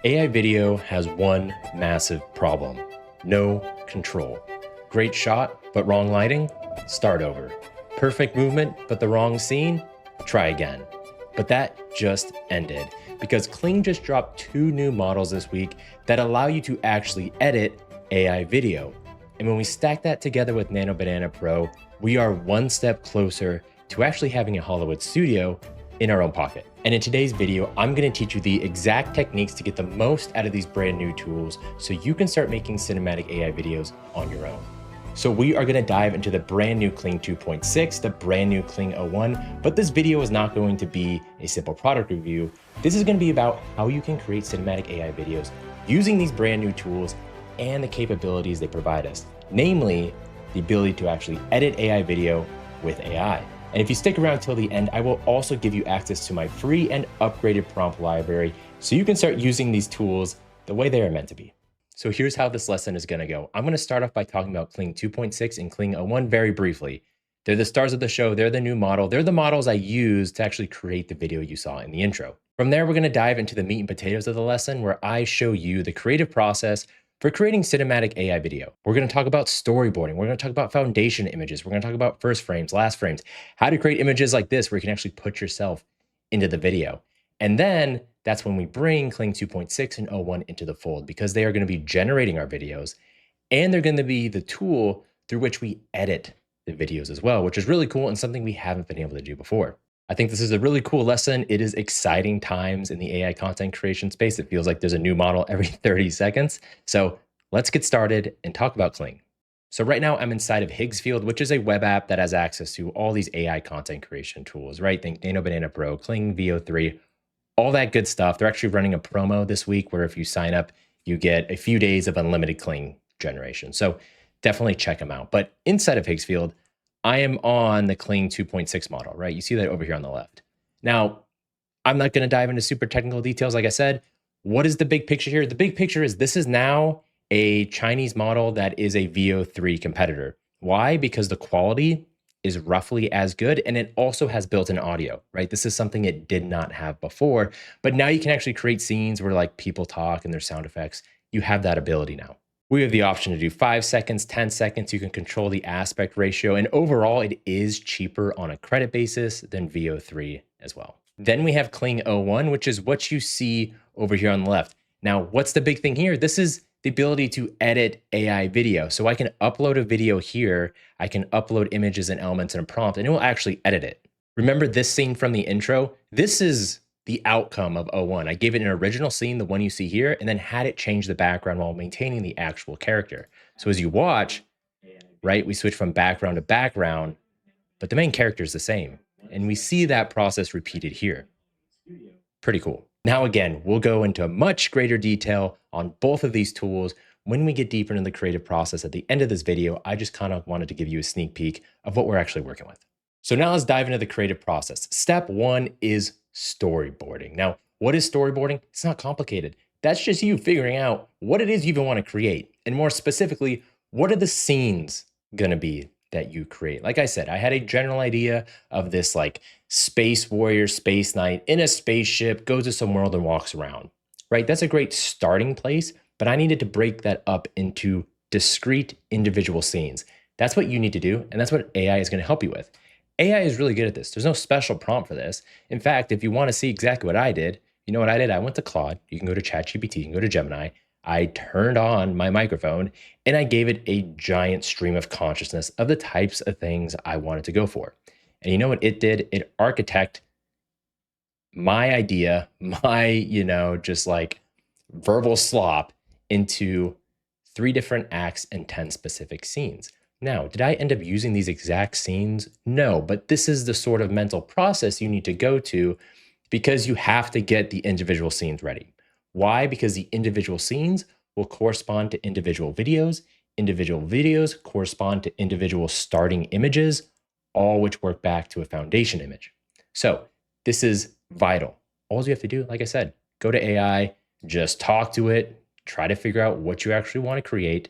AI video has one massive problem: no control. Great shot, but wrong lighting? Start over. Perfect movement, but the wrong scene? Try again. But that just ended because Kling just dropped 2 new models this week that allow you to actually edit AI video. And when we stack that together with Nano Banana Pro, we are one step closer to actually having a Hollywood studio in our own pocket. And in today's video, I'm gonna teach you the exact techniques to get the most out of these brand new tools so you can start making cinematic AI videos on your own. So we are gonna dive into the brand new Kling 2.6, the brand new Kling O1, but this video is not going to be a simple product review. This is gonna be about how you can create cinematic AI videos using these brand new tools and the capabilities they provide us, namely the ability to actually edit AI video with AI. And if you stick around till the end, I will also give you access to my free and upgraded prompt library so you can start using these tools the way they are meant to be. So here's how this lesson is gonna go. I'm gonna start off by talking about Kling 2.6 and Kling O1 very briefly. They're the stars of the show, they're the new model, they're the models I use to actually create the video you saw in the intro. From there, we're gonna dive into the meat and potatoes of the lesson where I show you the creative process for creating cinematic AI video. We're gonna talk about storyboarding. We're gonna talk about foundation images. We're gonna talk about first frames, last frames, how to create images like this where you can actually put yourself into the video. And then that's when we bring Kling 2.6 and O1 into the fold because they are gonna be generating our videos and they're gonna be the tool through which we edit the videos as well, which is really cool and something we haven't been able to do before. I think this is a really cool lesson. It is exciting times in the AI content creation space. It feels like there's a new model every 30 seconds. So let's get started and talk about Kling. So right now I'm inside of Higgsfield, which is a web app that has access to all these AI content creation tools, right? Think Nano Banana Pro, Kling VO3, all that good stuff. They're actually running a promo this week where if you sign up, you get a few days of unlimited Kling generation. So definitely check them out. But inside of Higgsfield, I am on the Kling 2.6 model, right? You see that over here on the left. Now, I'm not going to dive into super technical details. Like I said, what is the big picture here? The big picture is this is now a Chinese model that is a VO3 competitor. Why? Because the quality is roughly as good and it also has built-in audio, right? This is something it did not have before, but now you can actually create scenes where like people talk and there's sound effects. You have that ability now. We have the option to do 5 seconds, 10 seconds. You can control the aspect ratio. And overall, it is cheaper on a credit basis than VO3 as well. Then we have Kling O1, which is what you see over here on the left. Now, what's the big thing here? This is the ability to edit AI video. So I can upload a video here. I can upload images and elements in a prompt, and it will actually edit it. Remember this scene from the intro? This is the outcome of O1. I gave it an original scene, the one you see here, and then had it change the background while maintaining the actual character. So as you watch, right, we switch from background to background, but the main character is the same. And we see that process repeated here. Pretty cool. Now, again, we'll go into much greater detail on both of these tools when we get deeper into the creative process at the end of this video. I just kind of wanted to give you a sneak peek of what we're actually working with. So now let's dive into the creative process. Step 1 is storyboarding. Now, what is storyboarding? It's not complicated. That's just you figuring out what it is you even want to create. And more specifically, what are the scenes going to be that you create? Like I said, I had a general idea of this like space warrior, space knight in a spaceship, goes to some world and walks around, right? That's a great starting place, but I needed to break that up into discrete individual scenes. That's what you need to do. And that's what AI is going to help you with. AI is really good at this. There's no special prompt for this. In fact, if you want to see exactly what I did, you know what I did? I went to Claude. You can go to ChatGPT, you can go to Gemini. I turned on my microphone and I gave it a giant stream of consciousness of the types of things I wanted to go for. And you know what it did? It architected my idea, my, just like verbal slop into 3 different acts and 10 specific scenes. Now, did I end up using these exact scenes? No, but this is the sort of mental process you need to go to because you have to get the individual scenes ready. Why? Because the individual scenes will correspond to individual videos. Individual videos correspond to individual starting images, all which work back to a foundation image. So this is vital. All you have to do, like I said, go to AI, just talk to it, try to figure out what you actually want to create,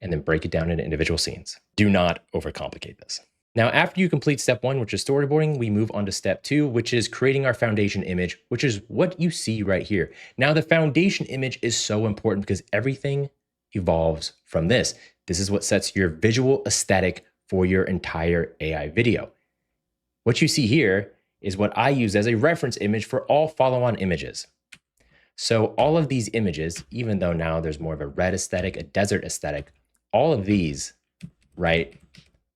and then break it down into individual scenes. Do not overcomplicate this. Now, after you complete step 1, which is storyboarding, we move on to step 2, which is creating our foundation image, which is what you see right here. Now, the foundation image is so important because everything evolves from this. This is what sets your visual aesthetic for your entire AI video. What you see here is what I use as a reference image for all follow-on images. So all of these images, even though now there's more of a red aesthetic, a desert aesthetic, all of these, right,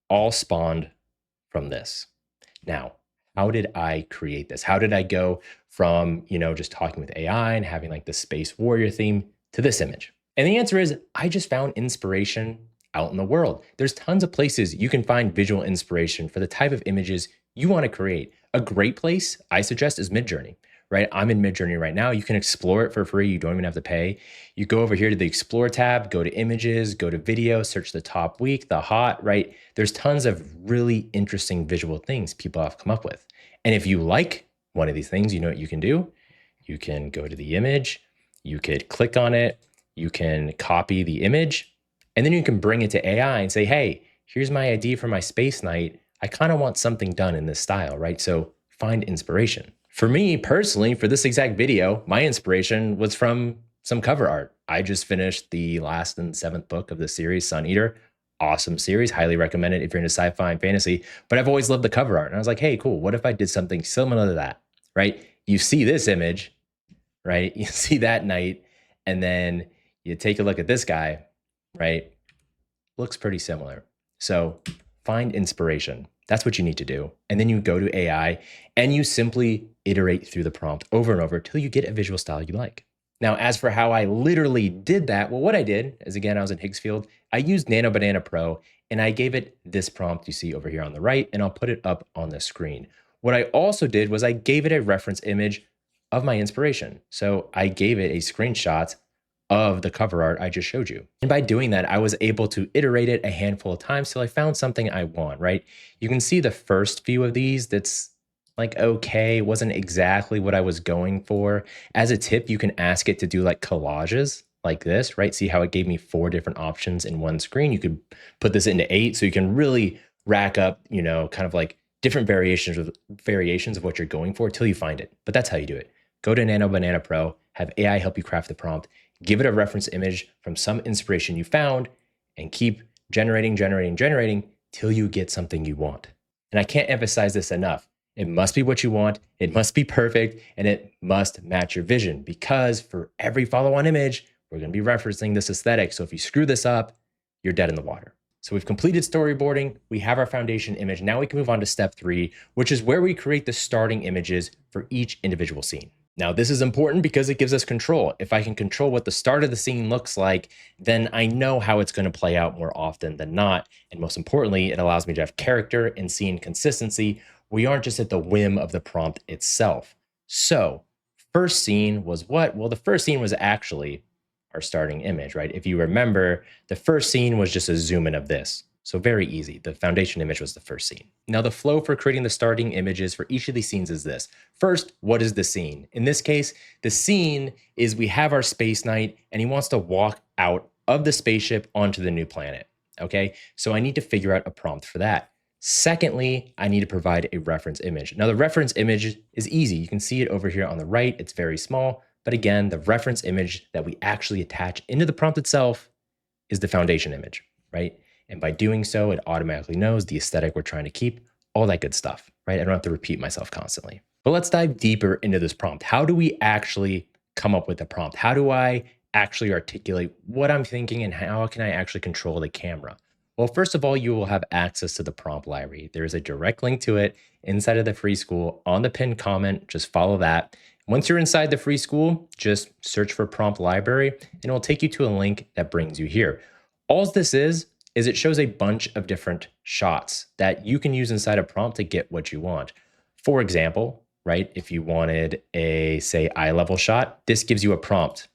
all spawned from this. Now, how did I create this? How did I go from, just talking with AI and having like the space warrior theme to this image? And the answer is I just found inspiration out in the world. There's tons of places you can find visual inspiration for the type of images you want to create. A great place I suggest is Midjourney, right? I'm in Midjourney right now. You can explore it for free. You don't even have to pay. You go over here to the Explore tab, go to images, go to video, search the top week, the hot, right? There's tons of really interesting visual things people have come up with. And if you like one of these things, you know what you can do? You can go to the image, you could click on it, you can copy the image, and then you can bring it to AI and say, hey, here's my idea for my space night. I kind of want something done in this style, right? So find inspiration. For me personally, for this exact video, my inspiration was from some cover art. I just finished the last and 7th book of the series, Sun Eater. Awesome series, highly recommend it if you're into sci-fi and fantasy, but I've always loved the cover art. And I was like, hey, cool, what if I did something similar to that, right? You see this image, right? You see that knight, and then you take a look at this guy, right? Looks pretty similar. So find inspiration. That's what you need to do. And then you go to AI and you simply iterate through the prompt over and over till you get a visual style you like. Now, as for how I literally did that, well, what I did is, again, I was in Higgsfield. I used Nano Banana Pro and I gave it this prompt you see over here on the right, and I'll put it up on the screen. What I also did was I gave it a reference image of my inspiration. So I gave it a screenshot of the cover art I just showed you. And by doing that, I was able to iterate it a handful of times till I found something I want, right? You can see the first few of these that's like, okay, wasn't exactly what I was going for. As a tip, you can ask it to do like collages like this, right? See how it gave me 4 different options in one screen. You could put this into 8, so you can really rack up, kind of like different variations of what you're going for till you find it. But that's how you do it. Go to Nano Banana Pro, have AI help you craft the prompt, give it a reference image from some inspiration you found, and keep generating till you get something you want. And I can't emphasize this enough. It must be what you want, it must be perfect, and it must match your vision, because for every follow-on image, we're going to be referencing this aesthetic. So if you screw this up, you're dead in the water. So we've completed storyboarding, we have our foundation image. Now we can move on to step 3, which is where we create the starting images for each individual scene. Now, this is important because it gives us control. If I can control what the start of the scene looks like, then I know how it's going to play out more often than not. And most importantly, it allows me to have character and scene consistency. We aren't just at the whim of the prompt itself. So, first scene was what? Well, the first scene was actually our starting image, right? If you remember, the first scene was just a zoom in of this. So very easy. The foundation image was the first scene. Now the flow for creating the starting images for each of these scenes is this. First, what is the scene? In this case, the scene is we have our space knight and he wants to walk out of the spaceship onto the new planet. Okay, so I need to figure out a prompt for that. Secondly, I need to provide a reference image. Now the reference image is easy. You can see it over here on the right. It's very small, but again, the reference image that we actually attach into the prompt itself is the foundation image, right? And by doing so, it automatically knows the aesthetic we're trying to keep, all that good stuff, right? I don't have to repeat myself constantly. But let's dive deeper into this prompt. How do we actually come up with a prompt? How do I actually articulate what I'm thinking, and how can I actually control the camera? Well, first of all, you will have access to the prompt library. There's a direct link to it inside of the free Skool on the pinned comment. Just follow that. Once you're inside the free Skool, just search for prompt library and it will take you to a link that brings you here. All this is it shows a bunch of different shots that you can use inside a prompt to get what you want. For example, right, if you wanted a, say, eye level shot, this gives you a prompt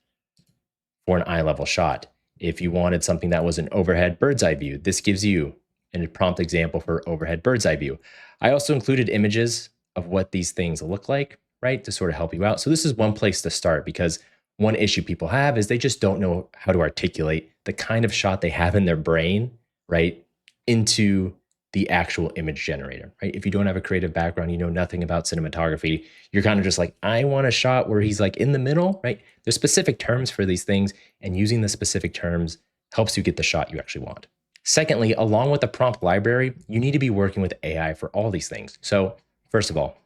for an eye level shot. If you wanted something that was an overhead bird's eye view, this gives you a prompt example for overhead bird's eye view. I also included images of what these things look like, right, to sort of help you out. So this is one place to start, because one issue people have is they just don't know how to articulate the kind of shot they have in their brain, right, into the actual image generator, right? If you don't have a creative background, you know nothing about cinematography, you're kind of just like, I want a shot where he's like in the middle, right? There's specific terms for these things, and using the specific terms helps you get the shot you actually want. Secondly, along with the prompt library, you need to be working with AI for all these things. So first of all,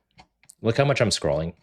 look how much I'm scrolling.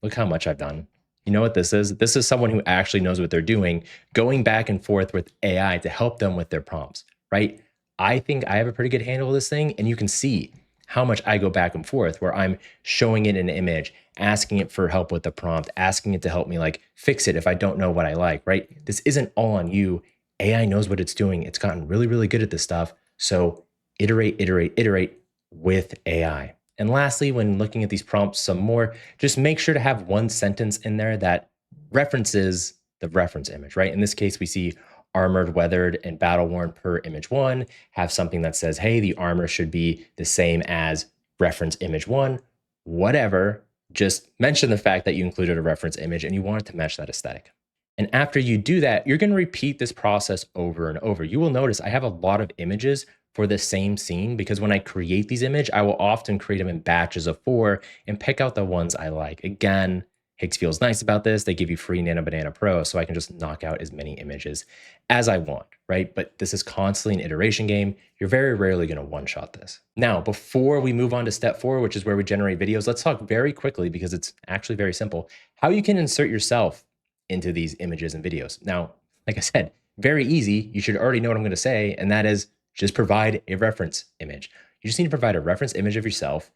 Look how much I've done. You know what this is? This is someone who actually knows what they're doing, going back and forth with AI to help them with their prompts, right? I think I have a pretty good handle of this thing, and you can see how much I go back and forth where I'm showing it an image, asking it for help with the prompt, asking it to help me like fix it if I don't know what I like, right? This isn't all on you. AI knows what it's doing. It's gotten really, really good at this stuff. So iterate, iterate, iterate with AI. And lastly, when looking at these prompts some more, just make sure to have one sentence in there that references the reference image, right? In this case, we see armored, weathered, and battle worn per image one. Have something that says, hey, the armor should be the same as reference image one, whatever. Just mention the fact that you included a reference image and you want it to match that aesthetic. And after you do that, you're going to repeat this process over and over. You will notice I have a lot of images for the same scene because when I create these images, I will often create them in batches of 4 and pick out the ones I like. Again, Higgsfield's nice about this. They give you free Nano Banana Pro, so I can just knock out as many images as I want, right? But this is constantly an iteration game. You're very rarely going to one-shot this. Now, before we move on to step 4, which is where we generate videos, let's talk very quickly because it's actually very simple, how you can insert yourself into these images and videos. Now, like I said, very easy. You should already know what I'm going to say, and that is just provide a reference image. You just need to provide a reference image of yourself.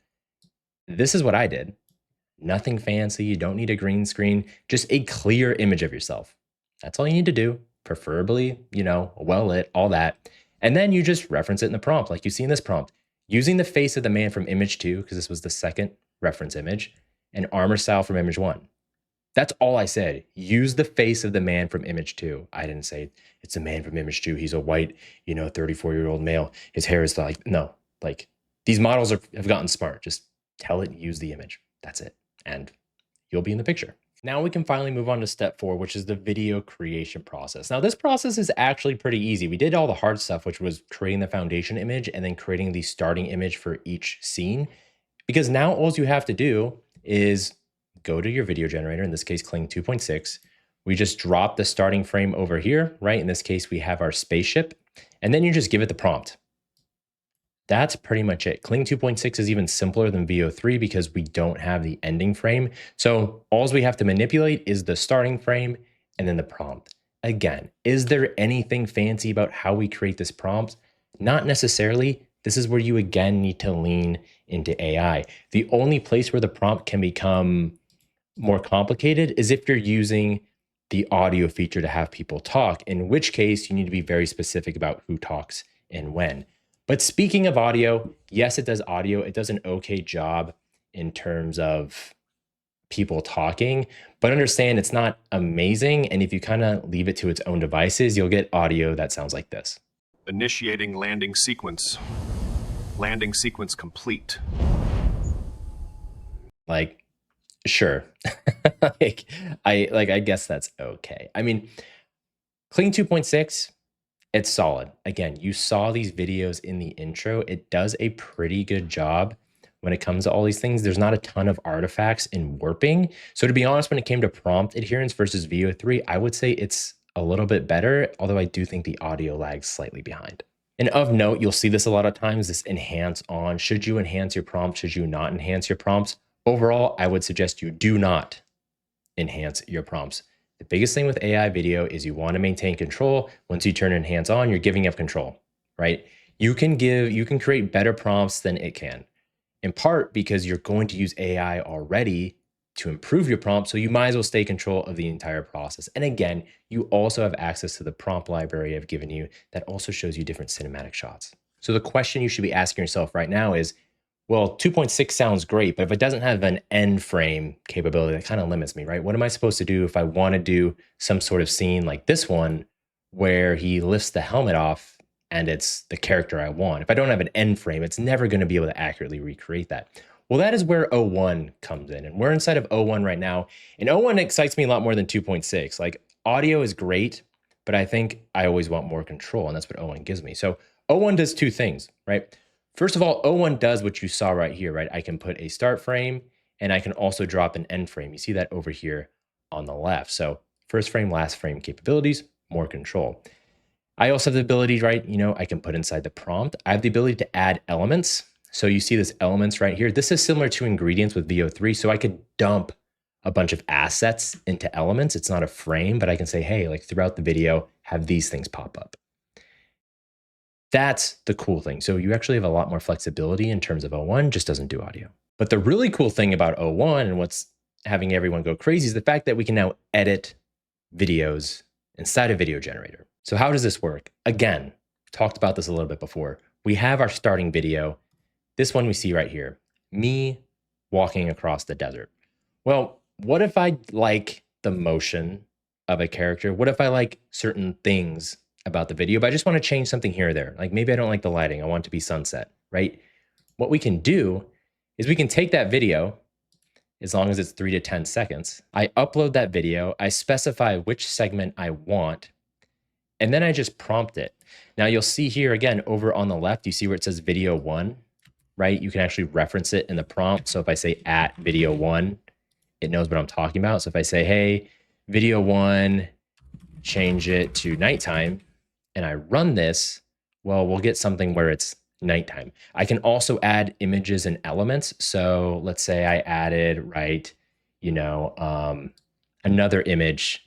This is what I did. Nothing fancy. You don't need a green screen, just a clear image of yourself. That's all you need to do. Preferably, well lit, all that. And then you just reference it in the prompt, like you see in this prompt, using the face of the man from image 2, because this was the second reference image, and armor style from image 1. That's all I said. Use the face of the man from image 2. I didn't say it's a man from image 2. He's a white, 34-year-old male. His hair is like, no, like these models have gotten smart. Just tell it, use the image. That's it. And you'll be in the picture. Now we can finally move on to step 4, which is the video creation process. Now this process is actually pretty easy. We did all the hard stuff, which was creating the foundation image and then creating the starting image for each scene. Because now all you have to do is go to your video generator, in this case, Kling 2.6. We just drop the starting frame over here, right? In this case, we have our spaceship, and then you just give it the prompt. That's pretty much it. Kling 2.6 is even simpler than VO3 because we don't have the ending frame. So all we have to manipulate is the starting frame and then the prompt. Again, is there anything fancy about how we create this prompt? Not necessarily. This is where you again need to lean into AI. The only place where the prompt can become more complicated is if you're using the audio feature to have people talk, in which case you need to be very specific about who talks and when. But speaking of audio, yes, it does audio. It does an okay job in terms of people talking, but understand it's not amazing. And if you kind of leave it to its own devices, you'll get audio that sounds like this. Initiating landing sequence. Landing sequence complete. Like, sure. I guess that's okay. I mean, Kling 2.6, it's solid. Again, you saw these videos in the intro. It does a pretty good job when it comes to all these things. There's not a ton of artifacts in warping. So to be honest, when it came to prompt adherence versus VO3, I would say it's a little bit better, although I do think the audio lags slightly behind. And of note, you'll see this a lot of times, this enhance on. Should you enhance your prompt? Should you not enhance your prompts? Overall, I would suggest you do not enhance your prompts. The biggest thing with AI video is you want to maintain control. Once you turn enhance on, you're giving up control, right? You can create better prompts than it can, in part because you're going to use AI already to improve your prompt, so you might as well stay in control of the entire process. And again, you also have access to the prompt library I've given you that also shows you different cinematic shots. So the question you should be asking yourself right now is, well, 2.6 sounds great, but if it doesn't have an end frame capability, that kind of limits me, right? What am I supposed to do if I want to do some sort of scene like this one where he lifts the helmet off and it's the character I want? If I don't have an end frame, it's never going to be able to accurately recreate that. Well, that is where O1 comes in, and we're inside of O1 right now. And O1 excites me a lot more than 2.6. Like, audio is great, but I think I always want more control, and that's what O1 gives me. So O1 does two things, right? First of all, O1 does what you saw right here, right? I can put a start frame and I can also drop an end frame. You see that over here on the left. So first frame, last frame capabilities, more control. I also have the ability, right? I can put inside the prompt. I have the ability to add elements. So you see this elements right here. This is similar to ingredients with VO3. So I could dump a bunch of assets into elements. It's not a frame, but I can say, hey, like throughout the video, have these things pop up. That's the cool thing. So you actually have a lot more flexibility in terms of O1, just doesn't do audio. But the really cool thing about O1 and what's having everyone go crazy is the fact that we can now edit videos inside a video generator. So how does this work? Again, talked about this a little bit before. We have our starting video. This one we see right here, me walking across the desert. Well, what if I like the motion of a character? What if I like certain things about the video, but I just want to change something here or there? Like maybe I don't like the lighting. I want it to be sunset, right? What we can do is we can take that video, as long as it's 3 to 10 seconds. I upload that video. I specify which segment I want, and then I just prompt it. Now you'll see here again, over on the left, you see where it says video 1, right? You can actually reference it in the prompt. So if I say at video 1, it knows what I'm talking about. So if I say, hey, video 1, change it to nighttime, and I run this, well, we'll get something where it's nighttime. I can also add images and elements. So let's say I added, right, another image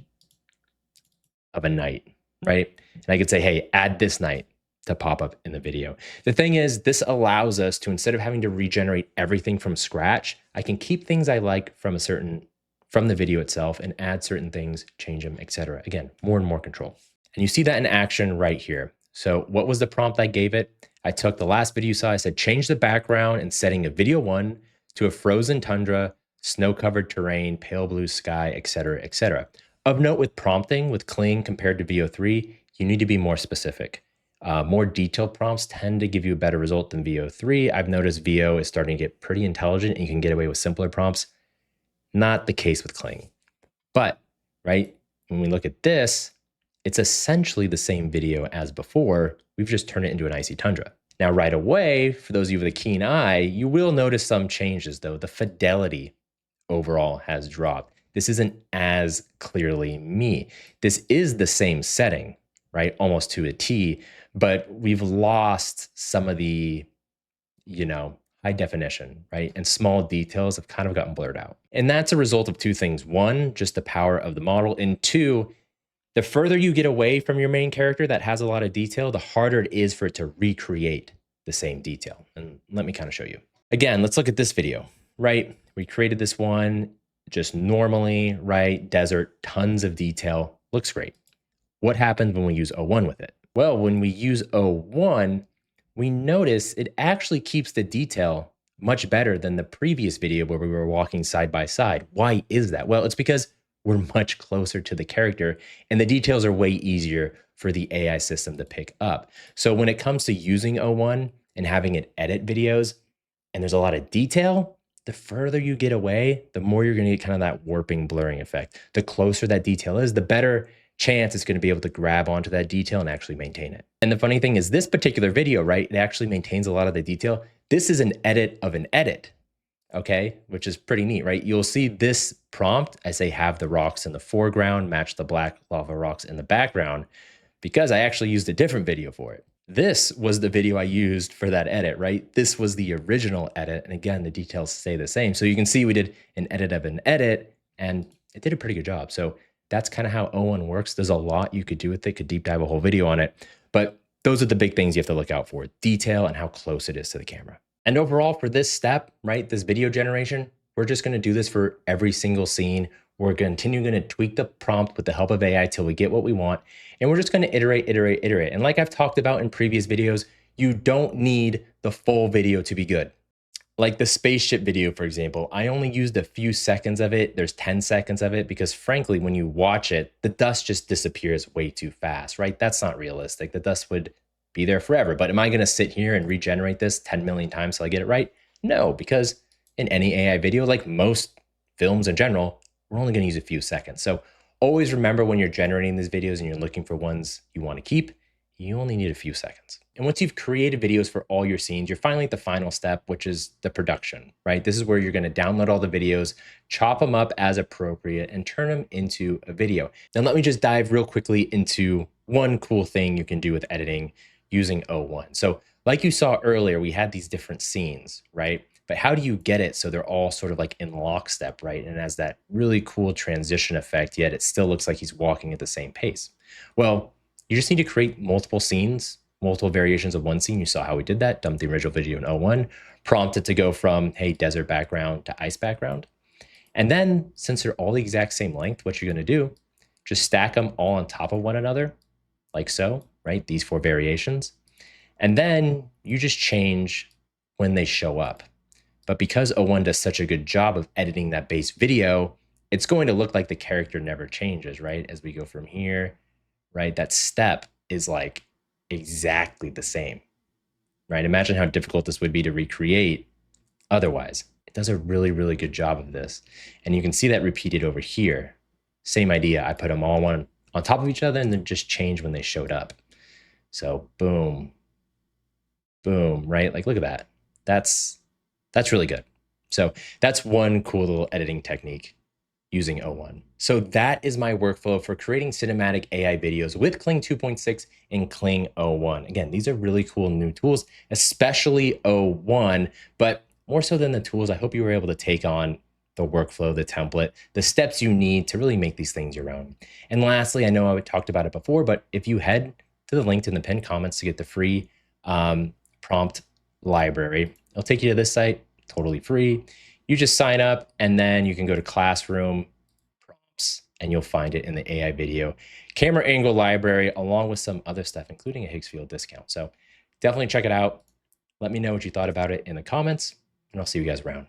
of a night, right? And I could say, hey, add this night to pop up in the video. The thing is, this allows us to, instead of having to regenerate everything from scratch, I can keep things I like from the video itself and add certain things, change them, etc. Again, more and more control. And you see that in action right here. So what was the prompt I gave it? I took the last video you saw, I said, change the background in setting of video 1 to a frozen tundra, snow-covered terrain, pale blue sky, etc., etc. Of note with prompting, with Kling compared to VO3, you need to be more specific. More detailed prompts tend to give you a better result than VO3. I've noticed VO is starting to get pretty intelligent and you can get away with simpler prompts. Not the case with Kling. But, right, when we look at this, it's essentially the same video as before. We've just turned it into an icy tundra. Now, right away, for those of you with a keen eye, you will notice some changes, though. The fidelity overall has dropped. This isn't as clearly me. This is the same setting, right, almost to a T, but we've lost some of the, high definition, right? And small details have kind of gotten blurred out. And that's a result of two things. One, just the power of the model. And two, the further you get away from your main character that has a lot of detail, the harder it is for it to recreate the same detail. And let me kind of show you. Again, let's look at this video, right? We created this one just normally, right? Desert, tons of detail, looks great. What happens when we use O1 with it? Well, when we use O1, we notice it actually keeps the detail much better than the previous video where we were walking side by side. Why is that? Well, it's because we're much closer to the character and the details are way easier for the AI system to pick up. So when it comes to using O1 and having it edit videos, and there's a lot of detail, the further you get away, the more you're gonna get kind of that warping, blurring effect. The closer that detail is, the better chance it's gonna be able to grab onto that detail and actually maintain it. And the funny thing is this particular video, right, it actually maintains a lot of the detail. This is an edit of an edit, okay, which is pretty neat, right? You'll see this prompt, I say have the rocks in the foreground, match the black lava rocks in the background, because I actually used a different video for it. This was the video I used for that edit, right? This was the original edit. And again, the details stay the same. So you can see we did an edit of an edit and it did a pretty good job. So that's kind of how O1 works. There's a lot you could do with it, could deep dive a whole video on it, but those are the big things you have to look out for: detail and how close it is to the camera. And overall for this step, right, this video generation, we're just gonna do this for every single scene. We're continuing to tweak the prompt with the help of AI till we get what we want. And we're just gonna iterate. And like I've talked about in previous videos, you don't need the full video to be good. Like the spaceship video, for example, I only used a few seconds of it. There's 10 seconds of it because frankly, when you watch it, the dust just disappears way too fast, right? That's not realistic. The dust would be there forever. But am I gonna sit here and regenerate this 10 million times till I get it right? No, because in any AI video, like most films in general, we're only gonna use a few seconds. So always remember when you're generating these videos and you're looking for ones you wanna keep, You only need a few seconds. And once you've created videos for all your scenes, you're finally at the final step, which is the production, right? This is where you're going to download all the videos, chop them up as appropriate, and turn them into a video. Now, let me just dive real quickly into one cool thing you can do with editing using O1. So like you saw earlier, we had these different scenes, right? But how do you get it so they're all sort of like in lockstep, right? And it has that really cool transition effect, yet it still looks like he's walking at the same pace. Well, you just need to create multiple scenes, multiple variations of one scene. You saw how we did that, dumped the original video in O1, prompted to go from, hey, desert background to ice background. And then since they're all the exact same length, what you're gonna do, just stack them all on top of one another, like so, right? These 4 variations. And then you just change when they show up. But because O1 does such a good job of editing that base video, it's going to look like the character never changes, right? As we go from here, right? That step is like exactly the same, right? Imagine how difficult this would be to recreate otherwise. It does a really, really good job of this. And you can see that repeated over here. Same idea. I put them all one on top of each other and then just change when they showed up. So boom, boom, right? Like, look at that. That's really good. So that's one cool little editing technique using O1. So that is my workflow for creating cinematic AI videos with Kling 2.6 and Kling O1. Again, these are really cool new tools, especially O1, but more so than the tools, I hope you were able to take on the workflow, the template, the steps you need to really make these things your own. And lastly, I know I talked about it before, but if you head to the link in the pinned comments to get the free prompt library, it'll take you to this site, totally free. You just sign up and then you can go to classroom prompts and you'll find it in the AI video camera angle library along with some other stuff, including a Higgsfield discount. So definitely check it out. Let me know what you thought about it in the comments and I'll see you guys around.